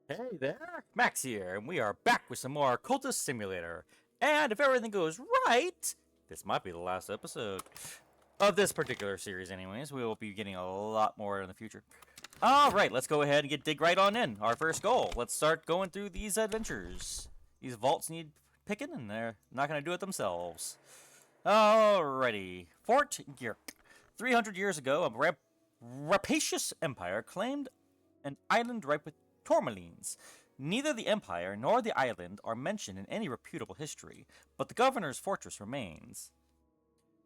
Hey there, Max here, and we are back with some more Cultist Simulator. And if everything goes right, this might be the last episode of this particular series anyways. We will be getting a lot more in the future. Alright, let's go ahead and dig right on in. Our first goal. Let's start going through these adventures. These vaults need picking, and they're not going to do it themselves. Alrighty. Fort Girk. 300 years ago, a rapacious empire claimed an island ripe with tourmalines. Neither the empire nor the island are mentioned in any reputable history, but the governor's fortress remains.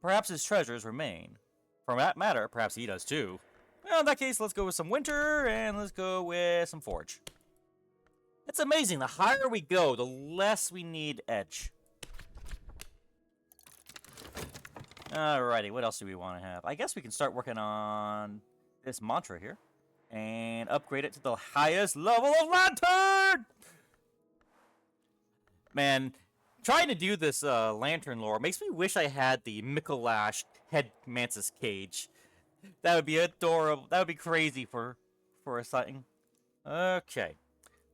Perhaps his treasures remain. For that matter, perhaps he does too. Well, in that case, let's go with some winter, and let's go with some forge. It's amazing, the higher we go, the less we need edge. Alrighty, what else do we want to have? I guess we can start working on this mantra here. And upgrade it to the highest level of lantern! Man, trying to do this lantern lore makes me wish I had the Micolash head mantis cage. That would be adorable. That would be crazy for a sighting. Okay.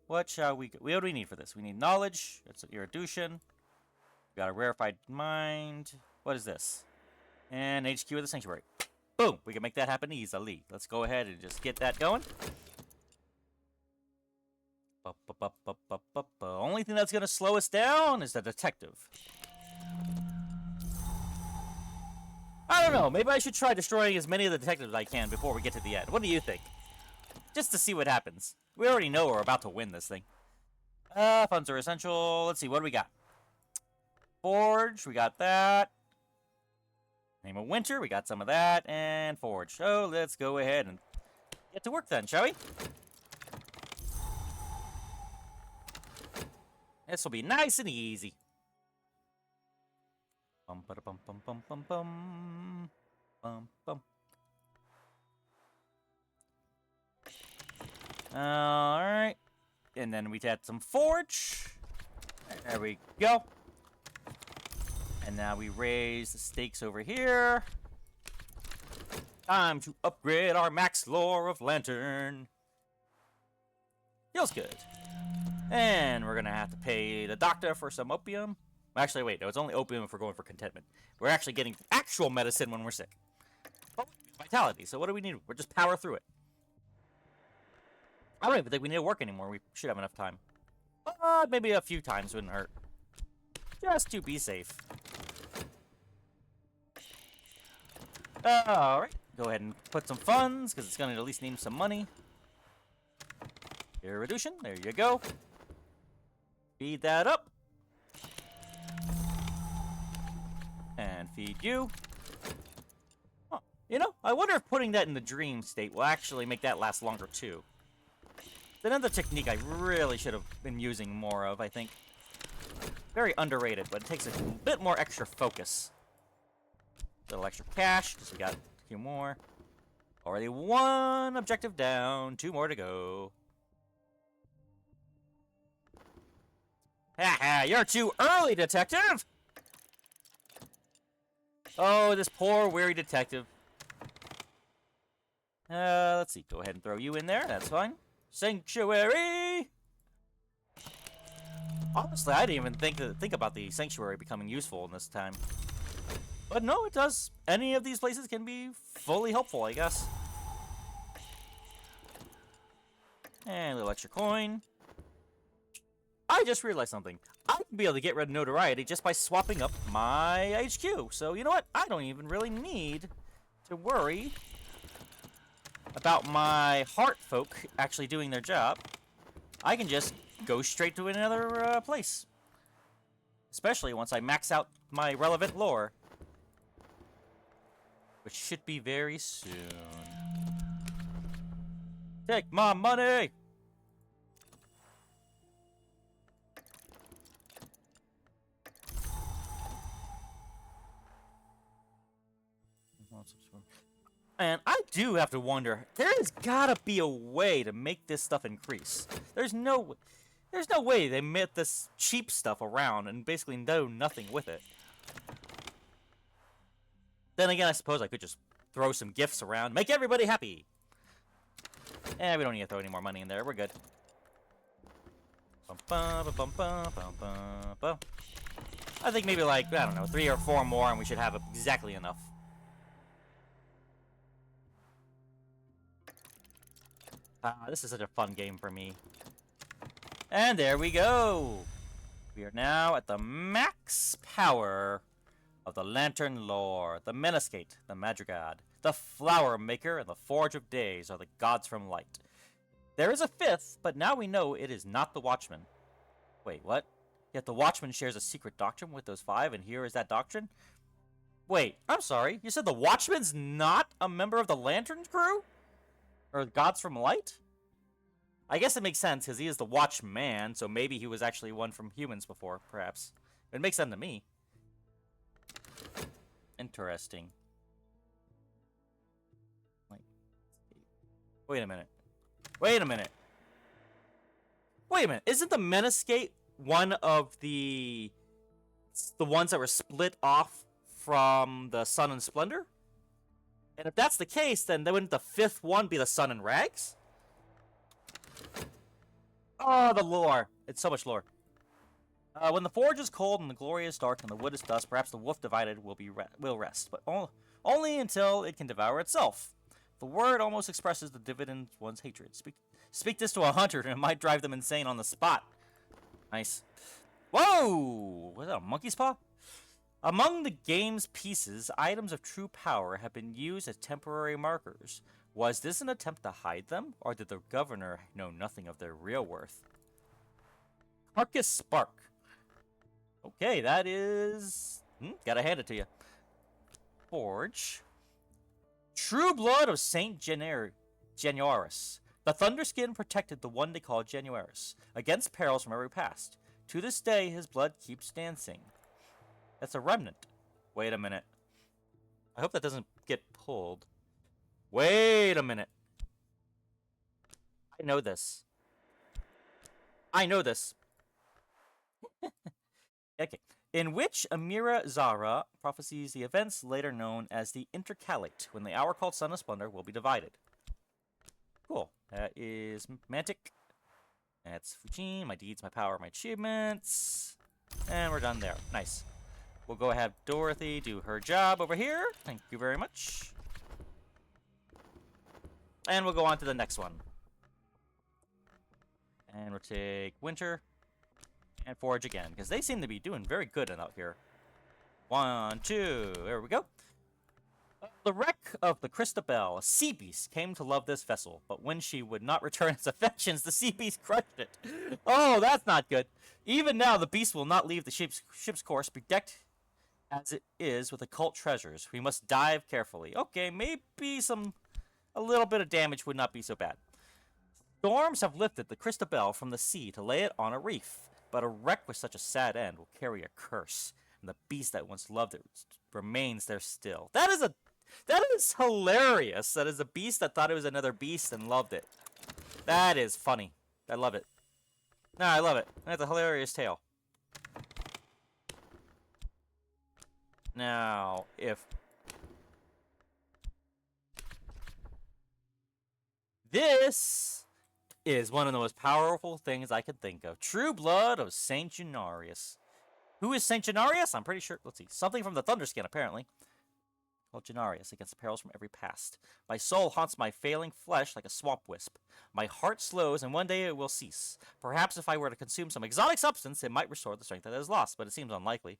What shall we... What do we need for this? We need knowledge. It's erudition. We got a rarefied mind. What is this? And HQ of the sanctuary. Boom! We can make that happen easily. Let's go ahead and just get that going. Only thing that's going to slow us down is the detective. I don't know. Maybe I should try destroying as many of the detectives as I can before we get to the end. What do you think? Just to see what happens. We already know we're about to win this thing. Funds are essential. Let's see. What do we got? Forge. We got that. Name of Winter, we got some of that, and Forge. So let's go ahead and get to work then, shall we? This will be nice and easy. Bum ba bum bum bum bum bum bum bum. Alright. And then we add some Forge. There we go. And now we raise the stakes over here. Time to upgrade our max lore of lantern. Feels good. And we're gonna have to pay the doctor for some opium. Actually, wait, no, it's only opium if we're going for contentment. We're actually getting actual medicine when we're sick. But vitality, so what do we need? We're just power through it. I don't even think we need to work anymore. We should have enough time. Maybe a few times wouldn't hurt. Just to be safe. Alright, go ahead and put some funds, because it's going to at least need some money. Erudition, there you go. Feed that up. And feed you. Huh. You know, I wonder if putting that in the dream state will actually make that last longer too. It's another technique I really should have been using more of, I think. Very underrated, but it takes a bit more extra focus. A little extra cash, because we got a few more. Already one objective down, 2 more to go. Haha, you're too early, detective! Oh, this poor, weary detective. Let's see, go ahead and throw you in there, that's fine. Sanctuary! Honestly, I didn't even think about the sanctuary becoming useful in this time. But no, it does. Any of these places can be fully helpful, I guess. And a little extra coin. I just realized something. I can be able to get rid of notoriety just by swapping up my HQ. So, you know what? I don't even really need to worry about my heart folk actually doing their job. I can just go straight to another place. Especially once I max out my relevant lore. Which should be very soon. Take my money! And I do have to wonder, there has gotta be a way to make this stuff increase. There's no way they met this cheap stuff around and basically do nothing with it. Then again, I suppose I could just throw some gifts around, make everybody happy. We don't need to throw any more money in there. We're good. I think maybe like, I don't know, 3 or 4 more and we should have exactly enough. This is such a fun game for me. And there we go! We are now at the max power of the Lantern Lore. The Menascate, the Madrigad, the Flower Maker, and the Forge of Days are the gods from light. There is a 5th, but now we know it is not the Watchman. Wait, what? Yet the Watchman shares a secret doctrine with those 5, and here is that doctrine? Wait, I'm sorry. You said the Watchman's not a member of the Lantern crew? Or gods from light? I guess it makes sense, because he is the Watchman, so maybe he was actually one from humans before, perhaps. It makes sense to me. Interesting. Wait a minute. Wait a minute. Wait a minute. Isn't the Menascate one of the ones that were split off from the Sun and Splendor? And if that's the case, then wouldn't the 5th one be the Sun and Rags? Oh, the lore. It's so much lore. When the forge is cold and the glory is dark and the wood is dust, perhaps the wolf divided will rest, but only until it can devour itself. The word almost expresses the dividend one's hatred. Speak this to a hunter, and it might drive them insane on the spot. Nice. Whoa! Was that a monkey's paw? Among the game's pieces, items of true power have been used as temporary markers. Was this an attempt to hide them, or did the governor know nothing of their real worth? Carcass Spark. Okay, that is... gotta hand it to you. Forge. True blood of Saint Januarius. The Thunderskin protected the one they called Januarius against perils from every past. To this day, his blood keeps dancing. That's a remnant. Wait a minute. I hope that doesn't get pulled. Wait a minute. I know this. I know this. Okay. In which Amira Zara prophesies the events later known as the Intercalate, when the hour called Sun of Splendor will be divided. Cool. That is Mantic. That's Fujin, my deeds, my power, my achievements. And we're done there. Nice. We'll go have Dorothy do her job over here. Thank you very much. And we'll go on to the next one. And we'll take Winter and Forge again, because they seem to be doing very good out here. 1, 2, there we go. The wreck of the Christabel, a sea beast, came to love this vessel, but when she would not return its affections, the sea beast crushed it. Oh, that's not good. Even now, the beast will not leave the ship's course, bedecked as it is with occult treasures. We must dive carefully. Okay, maybe a little bit of damage would not be so bad. Storms have lifted the Christabel from the sea to lay it on a reef, but a wreck with such a sad end will carry a curse, and the beast that once loved it remains there still. That is hilarious. That is a beast that thought it was another beast and loved it. That is funny. I love it. No, I love it. That's a hilarious tale. Now, if this is one of the most powerful things I could think of. True blood of Saint Januarius. Who is Saint Januarius? I'm pretty sure. Let's see. Something from the Thunderskin, apparently. Called Januarius, against the perils from every past. My soul haunts my failing flesh like a swamp wisp. My heart slows, and one day it will cease. Perhaps if I were to consume some exotic substance, it might restore the strength that it has lost, but it seems unlikely.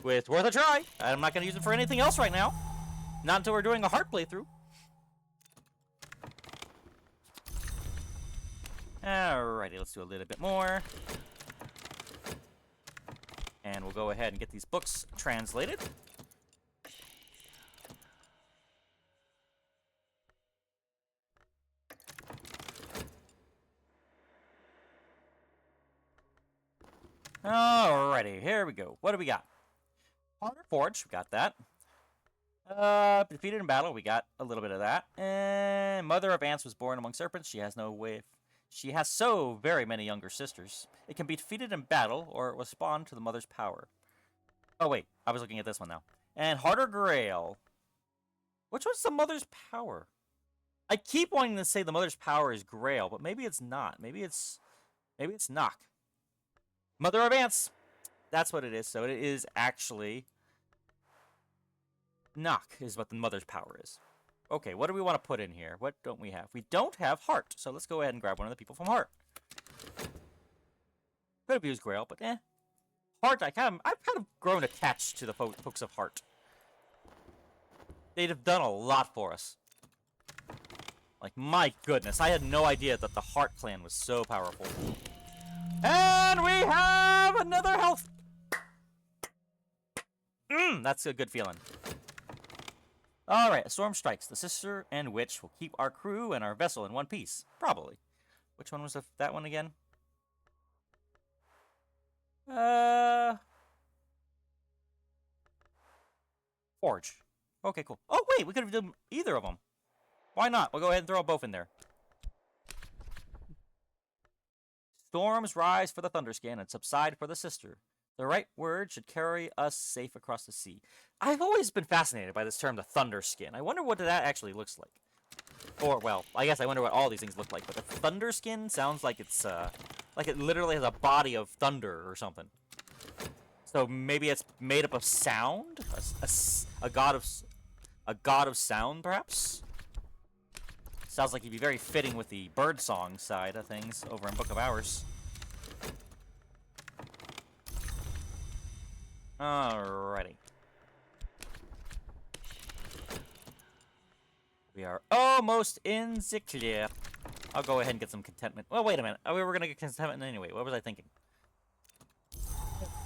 It's worth a try. I'm not going to use it for anything else right now. Not until we're doing a heart playthrough. Alrighty, let's do a little bit more. And we'll go ahead and get these books translated. Alrighty, here we go. What do we got? Harder Forge, we got that. Defeated in battle, we got a little bit of that. And Mother of Ants was born among serpents. She has no way. She has so very many younger sisters. It can be defeated in battle, or it will spawn to the mother's power. Oh wait, I was looking at this one now. And Harder Grail. Which one's the mother's power? I keep wanting to say the mother's power is Grail, but maybe it's not. Maybe it's Maybe it's knock. Mother of ants. That's what it is. So it is actually knock is what the mother's power is. Okay, what do we want to put in here? What don't we have? We don't have heart. So let's go ahead and grab one of the people from heart. Could have used Grail, but Heart, I've kind of grown attached to the folks of Heart. They'd have done a lot for us. Like, my goodness, I had no idea that the Heart clan was so powerful. And we have another health! That's a good feeling. Alright, a storm strikes. The sister and witch will keep our crew and our vessel in one piece. Probably. Which one was that one again? Forge. Okay, cool. Oh, wait, we could have done either of them. Why not? We'll go ahead and throw both in there. Storms rise for the Thunderskin and subside for the sister. The right word should carry us safe across the sea. I've always been fascinated by this term, the Thunderskin. I wonder what that actually looks like. Or, well, I guess I wonder what all these things look like. But the Thunderskin sounds like it's, like it literally has a body of thunder or something. So maybe it's made up of sound? A god of sound, perhaps? Sounds like he'd be very fitting with the birdsong side of things over in Book of Hours. Alrighty. We are almost in the clear. I'll go ahead and get some contentment. Well, wait a minute. We were gonna get contentment anyway. What was I thinking?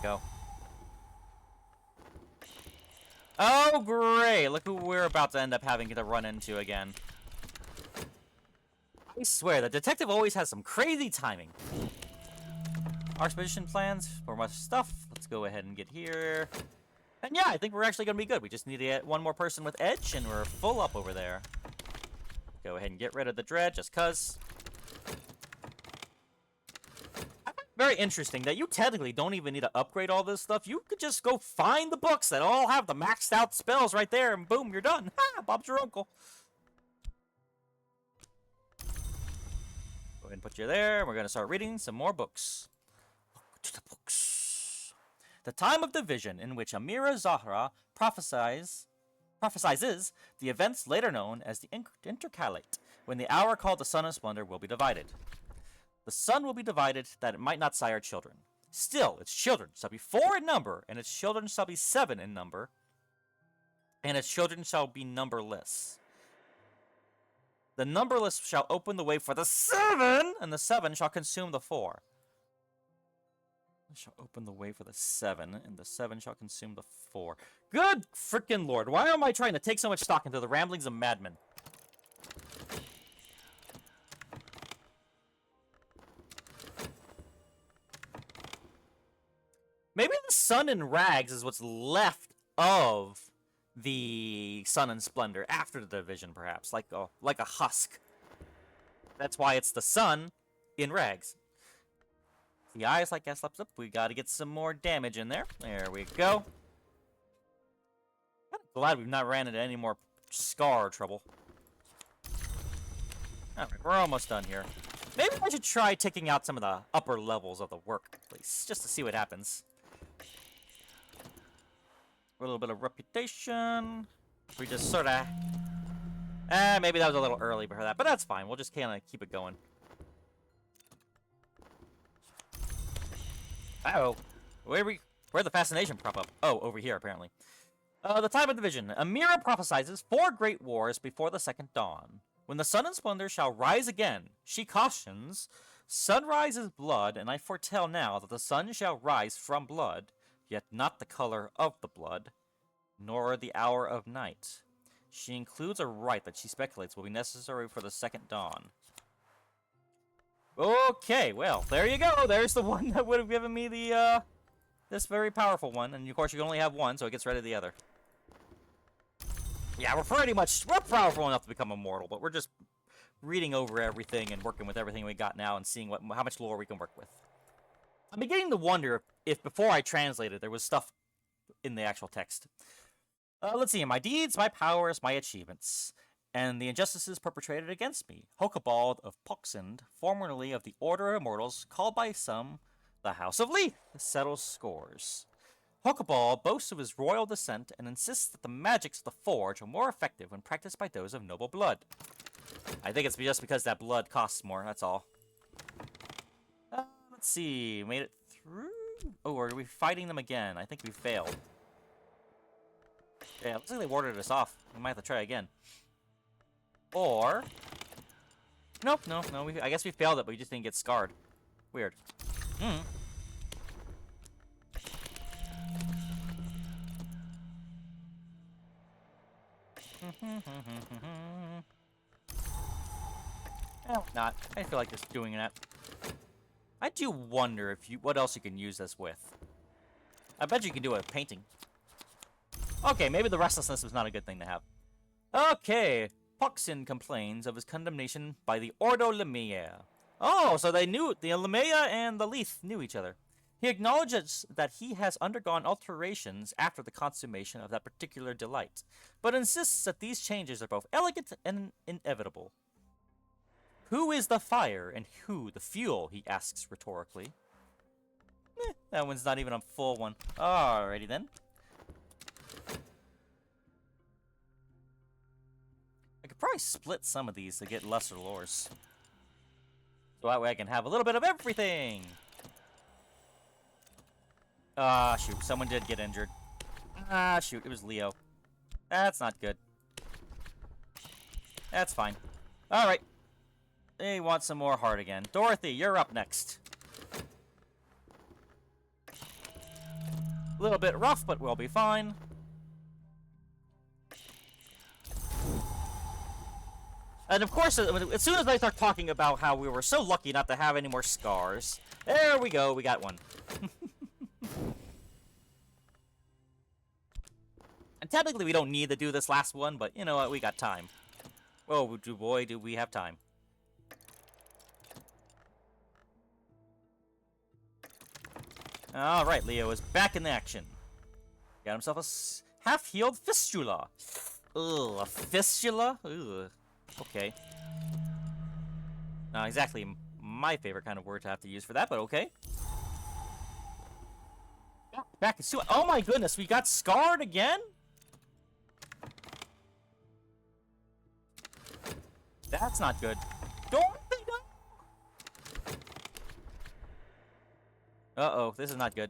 Go. Oh, great! Look who we're about to end up having to run into again. I swear, the detective always has some crazy timing. Our expedition plans for much stuff. Let's go ahead and get here. And yeah, I think we're actually going to be good. We just need to get one more person with edge, and we're full up over there. Go ahead and get rid of the dread, just cuz. Very interesting that you technically don't even need to upgrade all this stuff. You could just go find the books that all have the maxed out spells right there, and boom, you're done. Ha! Bob's your uncle. Go ahead and put you there, and we're going to start reading some more books. Look to the books. The time of division in which Amira Zahra prophesies the events later known as the Intercalate, when the hour called the Sun of Splendor will be divided. The sun will be divided that it might not sire children. Still, its children shall be 4 in number, and its children shall be 7 in number, and its children shall be numberless. The numberless shall open the way for the 7, and the 7 shall consume the 4. Shall open the way for the 7, and the 7 shall consume the 4. Good frickin' lord, why am I trying to take so much stock into the ramblings of madmen? Maybe the sun in rags is what's left of the sun in splendor after the division, perhaps, like a husk. That's why it's the sun in rags. The eyes like gas slaps up. We gotta get some more damage in there. There we go. I'm glad we've not ran into any more scar trouble. Alright, we're almost done here. Maybe I should try taking out some of the upper levels of the work, please, just to see what happens. A little bit of reputation. We just sort of... maybe that was a little early for that, but that's fine. We'll just kind of keep it going. Uh-oh. Where'd the Fascination prop up? Oh, over here, apparently. The time of division. Amira prophesizes 4 great wars before the second dawn. When the sun and splendor shall rise again, she cautions, sunrise is blood, and I foretell now that the sun shall rise from blood, yet not the color of the blood, nor the hour of night. She includes a rite that she speculates will be necessary for the second dawn. Okay, well, there you go. There's the one that would have given me the, this very powerful one. And, of course, you can only have one, so it gets rid of the other. Yeah, we're powerful enough to become immortal, but we're just reading over everything and working with everything we got now and seeing how much lore we can work with. I'm beginning to wonder if before I translated, there was stuff in the actual text. Let's see, my deeds, my powers, my achievements. and the injustices perpetrated against me. Hokebald of Poxend, formerly of the Order of Immortals, called by some the House of Leaf, settles scores. Hokeball boasts of his royal descent and insists that the magics of the Forge are more effective when practiced by those of noble blood. I think it's just because that blood costs more, that's all. Let's see, made it through? Oh, are we fighting them again? I think we failed. Yeah, looks like they warded us off. We might have to try again. Or... Nope, no, I guess we failed it, but we just didn't get scarred. Weird. Not. I feel like just doing that. I do wonder if what else you can use this with. I bet you can do a painting. Okay, maybe the restlessness was not a good thing to have. Okay, Poxin complains of his condemnation by the Ordo Lemea. Oh, so they knew, the Lemea and the Leaf knew each other. He acknowledges that he has undergone alterations after the consummation of that particular delight, but insists that these changes are both elegant and inevitable. Who is the fire and who the fuel, he asks rhetorically. That one's not even a full one. Alrighty then. I could probably split some of these to get lesser lores. So that way I can have a little bit of everything. Ah, shoot. Someone did get injured. Ah, shoot. It was Leo. That's not good. That's fine. Alright. They want some more heart again. Dorothy, you're up next. A little bit rough, but we'll be fine. And of course, as soon as I start talking about how we were so lucky not to have any more scars, there we go, we got one. And technically we don't need to do this last one, but you know what, we got time. Oh, boy, do we have time. Alright, Leo is back in action. Got himself a half-healed fistula. Ugh, a fistula? Ugh. Okay. Not exactly my favorite kind of word to have to use for that, but okay. Back to oh my goodness, we got scarred again? That's not good. Dorothy, no! Uh-oh, this is not good.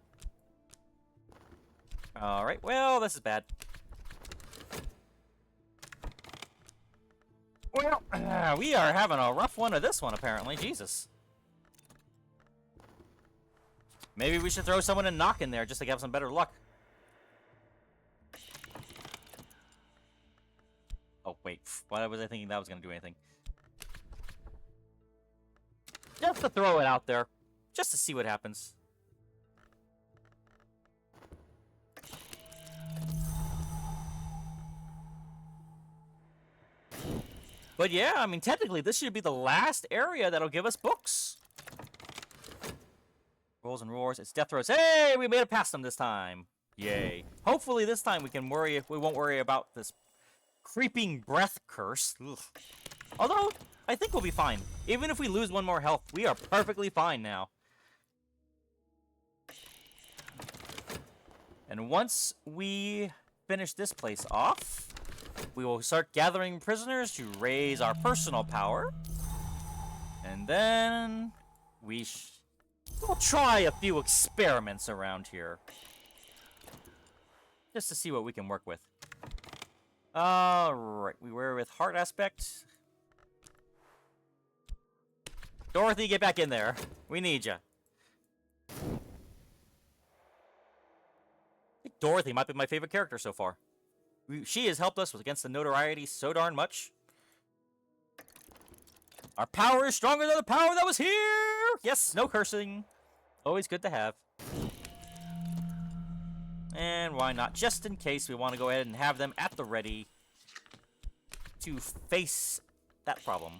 Alright, well, this is bad. Well, we are having a rough one of this one, apparently. Jesus. Maybe we should throw someone in knock in there just to have some better luck. Oh, wait. Why was I thinking that was going to do anything? Just to throw it out there. Just to see what happens. But yeah, I mean, technically, this should be the last area that'll give us books. Rolls and roars. It's death throws. Hey, we made it past them this time. Yay. Hopefully this time we won't worry about this creeping breath curse. Ugh. Although, I think we'll be fine. Even if we lose one more health, we are perfectly fine now. And once we finish this place off, we will start gathering prisoners to raise our personal power. And then we'll try a few experiments around here. Just to see what we can work with. Alright, we were with Heart Aspect. Dorothy, get back in there. We need you. I think Dorothy might be my favorite character so far. She has helped us against the notoriety so darn much. Our power is stronger than the power that was here! Yes, no cursing. Always good to have. And why not? Just in case we want to go ahead and have them at the ready to face that problem.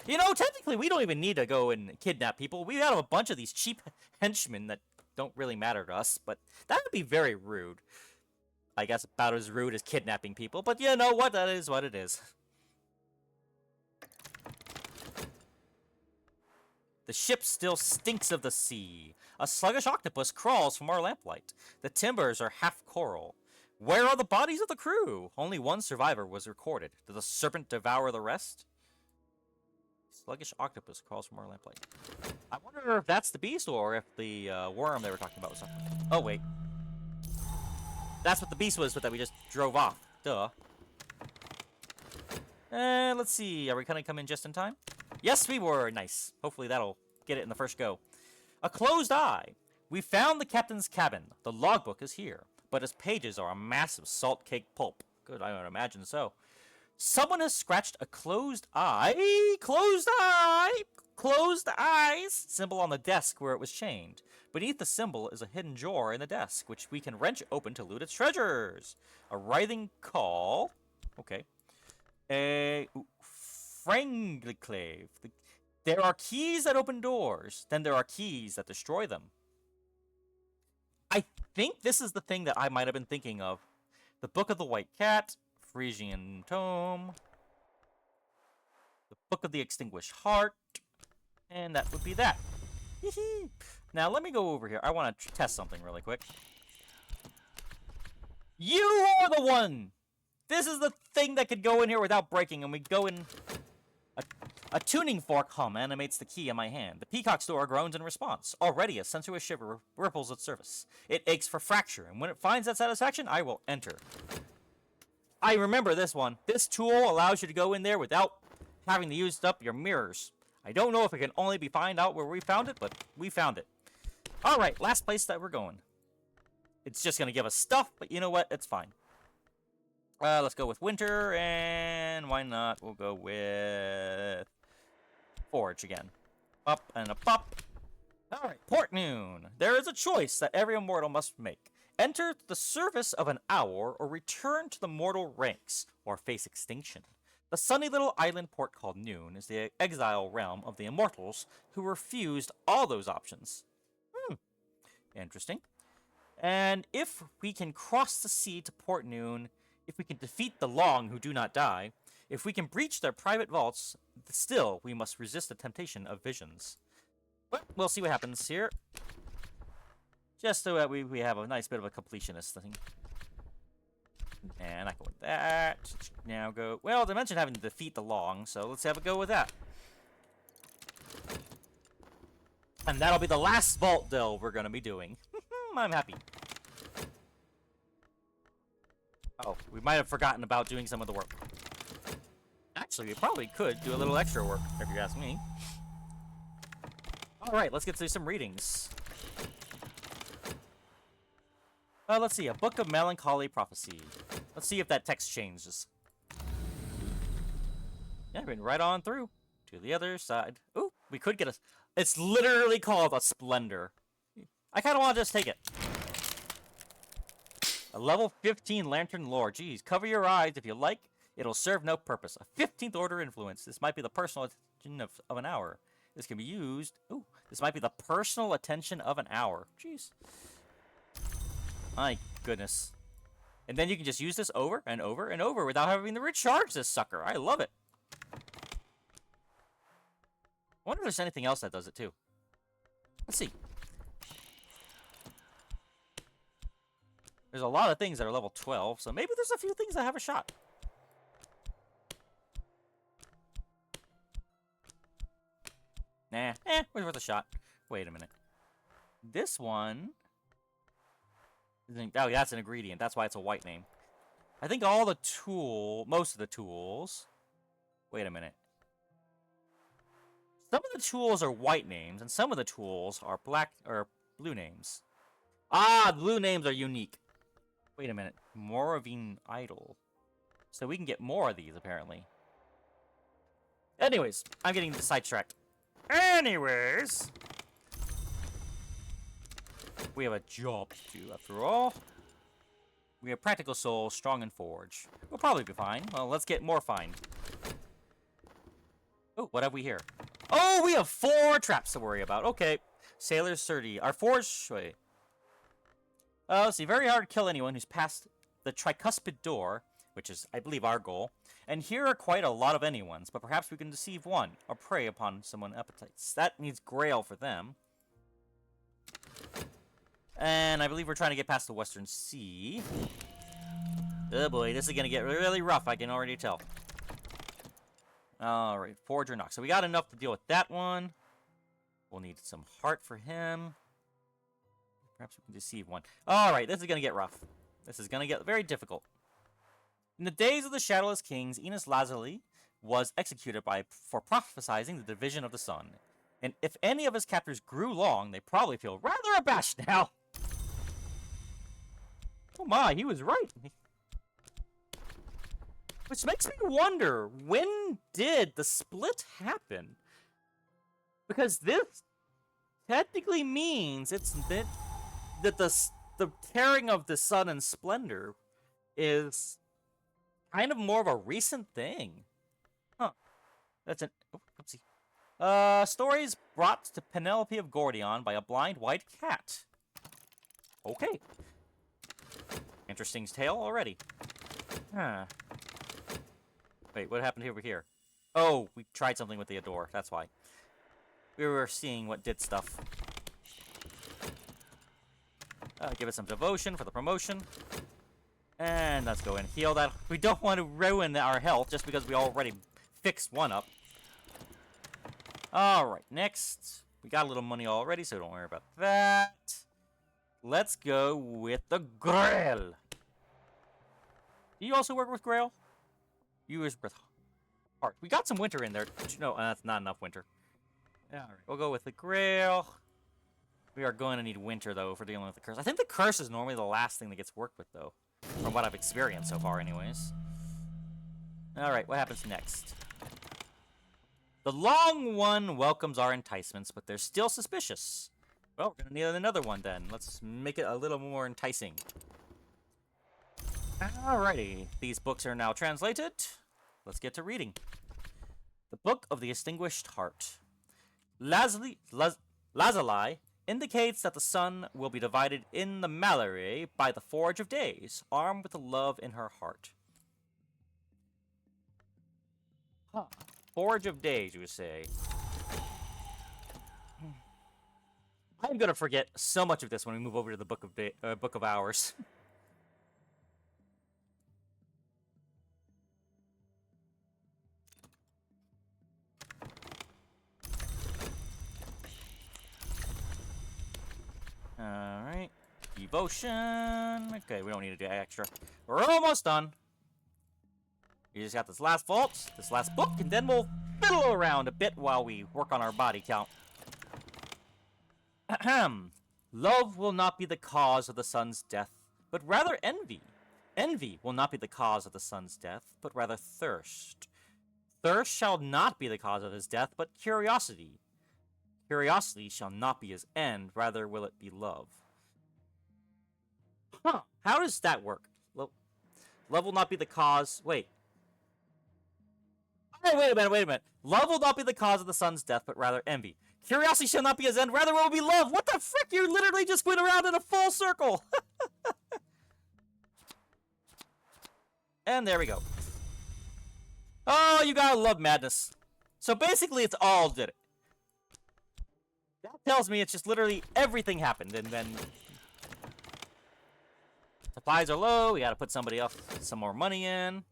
You know, technically, we don't even need to go and kidnap people. We have a bunch of these cheap henchmen that don't really matter to us, but that would be very rude. I guess about as rude as kidnapping people, but you know what? That is what it is. The ship still stinks of the sea. A sluggish octopus crawls from our lamplight. The timbers are half coral. Where are the bodies of the crew? Only one survivor was recorded. Did the serpent devour the rest? Sluggish octopus crawls from our lamplight. I wonder if that's the beast or if the worm they were talking about was something. Oh, wait. That's what the beast was that we just drove off. Duh. Let's see. Are we gonna come in just in time? Yes, we were. Nice. Hopefully that'll get it in the first go. A closed eye. We found the captain's cabin. The logbook is here, but its pages are a massive salt cake pulp. Good, I would imagine so. Someone has scratched a closed eye. Closed eye. Closed eyes symbol on the desk where it was chained. Beneath the symbol is a hidden drawer in the desk, which we can wrench open to loot its treasures. A writhing call. Okay. A Frangliclave. There are keys that open doors. Then there are keys that destroy them. I think this is the thing that I might have been thinking of. The Book of the White Cat. Frisian Tome. The Book of the Extinguished Heart. And that would be that. Now, let me go over here. I want to test something really quick. You are the one! This is the thing that could go in here without breaking, and we go in... A tuning fork hum animates the key in my hand. The peacock's door groans in response. Already, a sensuous shiver ripples its surface. It aches for fracture, and when it finds that satisfaction, I will enter. I remember this one. This tool allows you to go in there without having to use up your mirrors. I don't know if it can only be find out where we found it, but we found it. Alright, last place that we're going. It's just going to give us stuff, but you know what? It's fine. Let's go with winter, and why not? We'll go with forge again. Up and a pop. Alright, port noon. There is a choice that every immortal must make. Enter the service of an hour, or return to the mortal ranks, or face extinction. The sunny little island port called Noon is the exile realm of the immortals who refused all those options. Interesting. And if we can cross the sea to Port Noon, if we can defeat the Long who do not die, if we can breach their private vaults, still we must resist the temptation of visions. But we'll see what happens here. Just so that we have a nice bit of a completionist thing. And I go with that. Now go... Well, they mentioned having to defeat the Long, so let's have a go with that. And that'll be the last vault delve we're going to be doing. I'm happy. Oh, we might have forgotten about doing some of the work. Actually, we probably could do a little extra work, if you ask me. Alright, let's get through some readings. Let's see, a Book of Melancholy Prophecy. Let's see if that text changes. Yeah, we went right on through to the other side. Ooh, we could get a... It's literally called a Splendor. I kind of want to just take it. A level 15 Lantern Lore. Jeez, cover your eyes if you like. It'll serve no purpose. A 15th Order Influence. This might be the personal attention of an hour. This can be used... Ooh, this might be the personal attention of an hour. Jeez. My goodness. And then you can just use this over and over and over without having to recharge this sucker. I love it. I wonder if there's anything else that does it too. Let's see. There's a lot of things that are level 12, so maybe there's a few things that have a shot. Nah, was worth a shot. Wait a minute. This one... Oh, that's an ingredient. That's why it's a white name. I think all the most of the tools... Wait a minute. Some of the tools are white names, and some of the tools are black or blue names. Ah, blue names are unique. Wait a minute. Moravine Idol. So we can get more of these, apparently. Anyways, I'm getting sidetracked. Anyways... We have a job to do, after all. We have Practical Soul, Strong and Forge. We'll probably be fine. Well, let's get more fine. Oh, what have we here? Oh, we have 4 traps to worry about. Okay. Sailor's 30. Our Forge... Wait. Let's see. Very hard to kill anyone who's past the tricuspid door. which is, I believe, our goal. And here are quite a lot of anyone's, but perhaps we can deceive one, or prey upon someone's appetites. That needs Grail for them. And I believe we're trying to get past the Western Sea. Oh boy, this is gonna get really rough, I can already tell. Alright, Forger Knock. So we got enough to deal with that one. We'll need some heart for him. Perhaps we can deceive one. Alright, this is gonna get rough. This is gonna get very difficult. In the days of the Shadowless Kings, Enos Lazuli was executed for prophesizing the division of the sun. And if any of his captors grew long, they probably feel rather abashed now. Oh my, he was right. Which makes me wonder, when did the split happen? Because this technically means it's that the tearing of the sun and splendor is kind of more of a recent thing. Huh. That's an... Oh, oopsie. Stories brought to Penelope of Gordion by a blind white cat. Okay. Interesting tale already. Huh. Wait, what happened over here? Oh, we tried something with the Adore, that's why. We were seeing what did stuff. Give it some devotion for the promotion. And let's go and heal that. We don't want to ruin our health just because we already fixed one up. Alright, next. We got a little money already, so don't worry about that. Let's go with the Grail. Do you also work with Grail? You use with heart. We got some winter in there. No, that's not enough winter. Alright, we'll go with the Grail. We are going to need winter, though, for dealing with the curse. I think the curse is normally the last thing that gets worked with, though. From what I've experienced so far, anyways. Alright, what happens next? The Long One welcomes our enticements, but they're still suspicious. Well, we're going to need another one, then. Let's make it a little more enticing. Alrighty, these books are now translated. Let's get to reading. The Book of the Extinguished Heart. Lazuli indicates that the sun will be divided in the Mallory by the Forge of Days, armed with the love in her heart. Huh. Forge of Days, you would say. I'm gonna forget so much of this when we move over to the Book of Hours. Alright. Devotion. Okay, we don't need to do extra. We're almost done. We just got this last vault, this last book, and then we'll fiddle around a bit while we work on our body count. Ahem. Love will not be the cause of the sun's death, but rather envy. Envy will not be the cause of the sun's death, but rather thirst. Thirst shall not be the cause of his death, but curiosity. Curiosity shall not be his end, rather will it be love. Huh, how does that work? Love will not be the cause... Wait. Oh, wait a minute. Love will not be the cause of the sun's death, but rather envy. Curiosity shall not be his end, rather will it be love. What the frick? You literally just went around in a full circle. And there we go. Oh, you gotta love madness. So basically, it's all did it. That tells me it's just literally everything happened, and then... Supplies are low, we gotta put somebody else some more money in.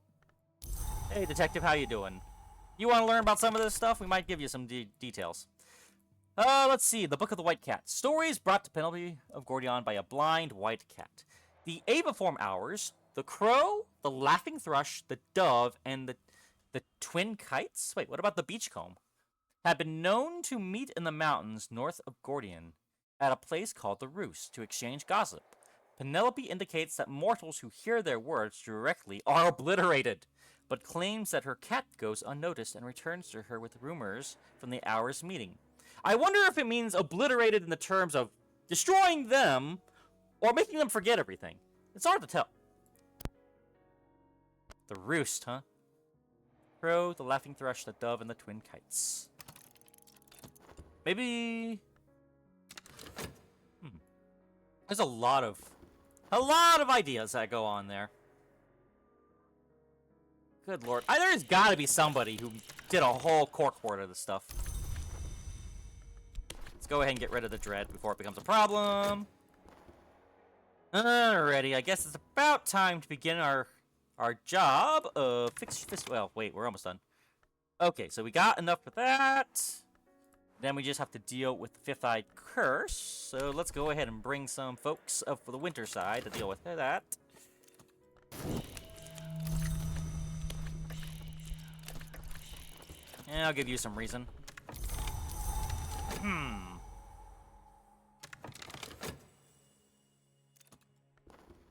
Hey, detective, how you doing? You want to learn about some of this stuff? We might give you some details. Let's see. The Book of the White Cat. Stories brought to Penelope of Gordion by a blind white cat. The Aviform Hours, the crow, the laughing thrush, the dove, and the twin kites? Wait, what about the beachcomb? Had been known to meet in the mountains north of Gordion at a place called the Roost to exchange gossip. Penelope indicates that mortals who hear their words directly are obliterated, but claims that her cat goes unnoticed and returns to her with rumors from the hour's meeting. I wonder if it means obliterated in the terms of destroying them or making them forget everything. It's hard to tell. The Roost, huh? Crow, the laughing thrush, the dove, and the twin kites. Maybe... There's a lot of ideas that go on there. Good lord. There's gotta be somebody who did a whole corkboard of this stuff. Let's go ahead and get rid of the dread before it becomes a problem. Alrighty, I guess it's about time to begin our job of fix this. Well, wait, we're almost done. Okay, so we got enough for that. Then we just have to deal with the fifth-eyed curse. So let's go ahead and bring some folks up for the winter side to deal with that. And I'll give you some reason.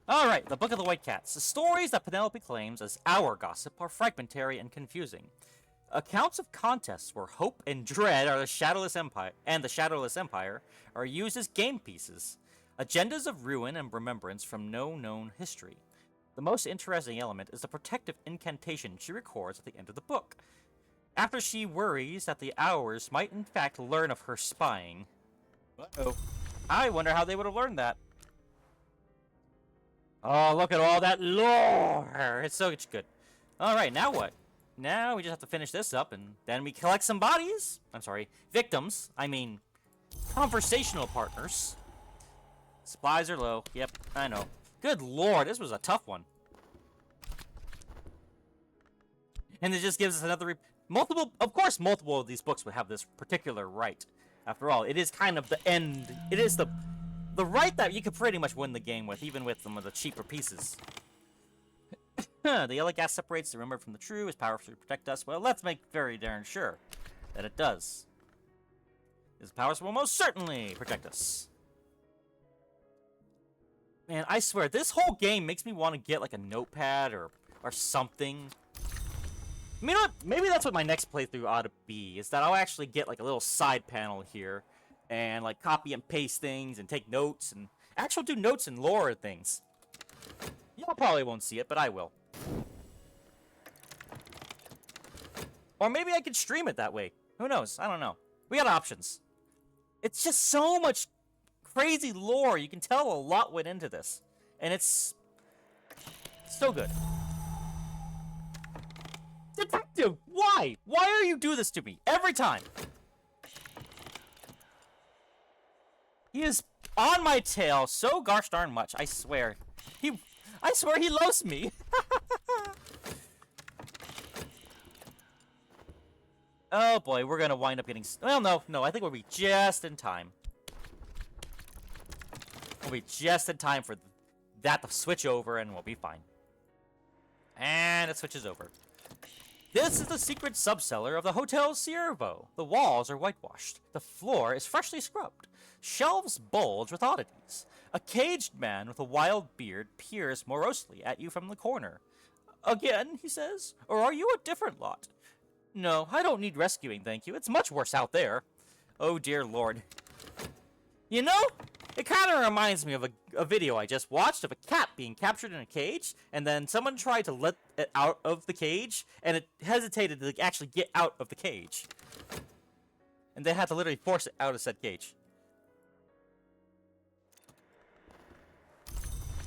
Alright, the Book of the White Cats. The stories that Penelope claims as our gossip are fragmentary and confusing. Accounts of contests where hope and dread are the Shadowless Empire are used as game pieces. Agendas of ruin and remembrance from no known history. The most interesting element is the protective incantation she records at the end of the book, after she worries that the Hours might in fact learn of her spying. Uh-oh. I wonder how they would have learned that. Oh, look at all that lore! It's so good. Alright, now what? Now we just have to finish this up, and then we collect some bodies. I'm sorry, victims. I mean, conversational partners. Supplies are low. Yep, I know. Good lord, this was a tough one. And it just gives us another... Of course, multiple of these books would have this particular right. After all, it is kind of the end. It is the right that you could pretty much win the game with, even with some of the cheaper pieces. The yellow gas separates the remembered from the true. Is powerful to protect us. Well, let's make very darn sure that it does. Its powers will most certainly protect us. Man, I swear, this whole game makes me want to get like a notepad or something. You know what? Maybe that's what my next playthrough ought to be, is that I'll actually get like a little side panel here and like copy and paste things and take notes and actually do notes and lore and things. Y'all probably won't see it, but I will. Or maybe I could stream it that way. Who knows? I don't know. We got options. It's just so much crazy lore. You can tell a lot went into this. And it's so good. Detective, why? Why are you do this to me? Every time. He is on my tail so gosh darn much, I swear. I swear he loves me. Oh boy, we're gonna wind up getting... Well, no, I think we'll be just in time. We'll be just in time for that to switch over and we'll be fine. And it switches over. This is the secret subcellar of the Hotel Ciervo. The walls are whitewashed. The floor is freshly scrubbed. Shelves bulge with oddities. A caged man with a wild beard peers morosely at you from the corner. Again, he says, or are you a different lot? No, I don't need rescuing, thank you. It's much worse out there. Oh dear lord. You know, it kind of reminds me of a video I just watched of a cat being captured in a cage, and then someone tried to let it out of the cage, and it hesitated to actually get out of the cage. And they had to literally force it out of said cage.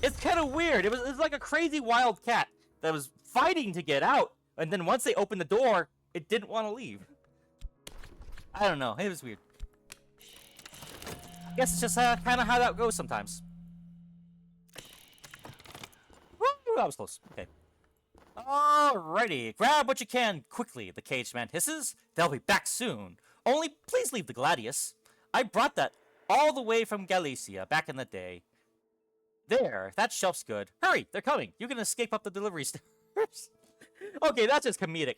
It's kind of weird. It was like a crazy wild cat that was fighting to get out, and then once they opened the door, it didn't want to leave. I don't know. It was weird. Guess it's just kind of how that goes sometimes. Woo, that was close. Okay. Alrighty. Grab what you can quickly, the caged man hisses. They'll be back soon. Only please leave the Gladius. I brought that all the way from Galicia back in the day. There, that shelf's good. Hurry, they're coming. You can escape up the delivery stairs. Okay, that's just comedic.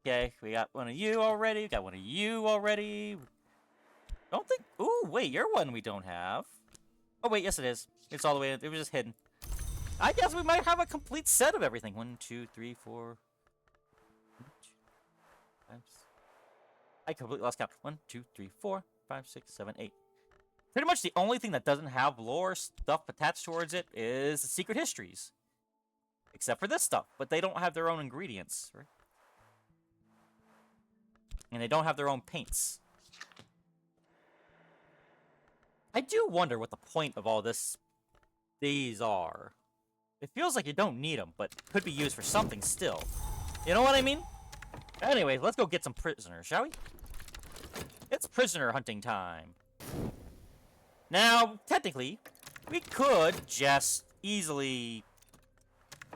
Okay, we got one of you already. We got one of you already. Don't think... Ooh, wait, you're one we don't have. Oh, wait, yes it is. It's all the way... It was just hidden. I guess we might have a complete set of everything. 1, 2, 3, 4... 5, I completely lost count. 1, 2, 3, 4, 5, 6, 7, 8. Pretty much the only thing that doesn't have lore stuff attached towards it is the secret histories. Except for this stuff. But they don't have their own ingredients, right? And they don't have their own paints. I do wonder what the point of all these are. It feels like you don't need them, but could be used for something still. You know what I mean? Anyway, let's go get some prisoners, shall we? It's prisoner hunting time. Now, technically, we could just easily,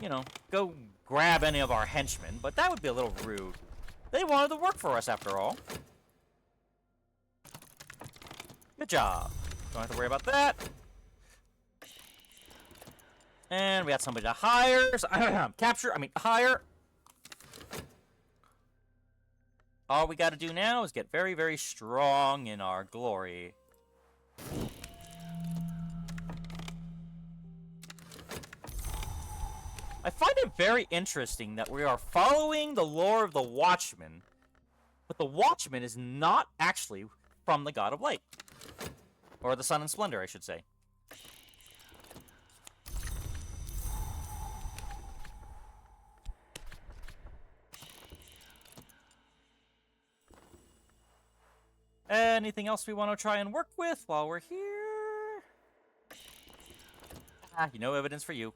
you know, go grab any of our henchmen, but that would be a little rude. They wanted to work for us, after all. Good job. Don't have to worry about that. And we got somebody to hire. Hire. All we gotta do now is get very, very strong in our glory. I find it very interesting that we are following the lore of the Watchman, but the Watchman is not actually from the God of Light. Or the Sun and Splendor, I should say. Anything else we want to try and work with while we're here? No evidence for you.